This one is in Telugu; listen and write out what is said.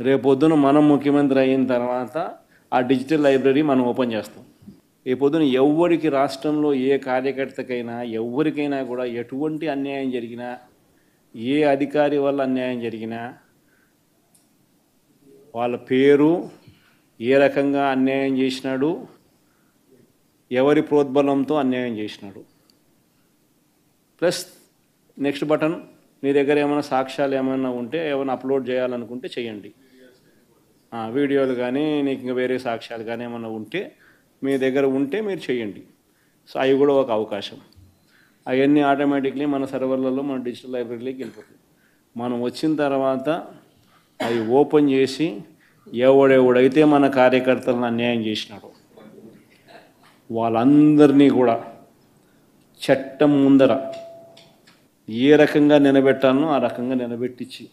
రేపొద్దున మనం ముఖ్యమంత్రి అయిన తర్వాత ఆ డిజిటల్ లైబ్రరీ మనం ఓపెన్ చేస్తాం. ఈ పొద్దున ఎవ్వరికి రాష్ట్రంలో ఏ కార్యకర్తకైనా ఎవ్వరికైనా కూడా ఎటువంటి అన్యాయం జరిగినా, ఏ అధికారి వల్ల అన్యాయం జరిగినా, వాళ్ళ పేరు, ఏ రకంగా అన్యాయం చేసినాడు, ఎవరి ప్రోద్బలంతో అన్యాయం చేసినాడు, ప్లస్ నెక్స్ట్ బటన్ మీ దగ్గర ఏమైనా సాక్ష్యాలు ఏమైనా ఉంటే ఏమైనా అప్లోడ్ చేయాలనుకుంటే చేయండి. వీడియోలు కానీ నీకు ఇంకా వేరే సాక్ష్యాలు కానీ ఏమైనా ఉంటే మీ దగ్గర ఉంటే మీరు చేయండి. సో అవి కూడా ఒక అవకాశం. అవన్నీ ఆటోమేటిక్లీ మన సర్వర్లలో మన డిజిటల్ లైబ్రరీలోకి వెళ్ళిపోతుంది. మనం వచ్చిన తర్వాత అవి ఓపెన్ చేసి ఎవడెవడైతే మన కార్యకర్తలను అన్యాయం చేసినాడో వాళ్ళందరినీ కూడా చట్టం ముందర ఏ రకంగా నిలబెట్టాలనో ఆ రకంగా నిలబెట్టించి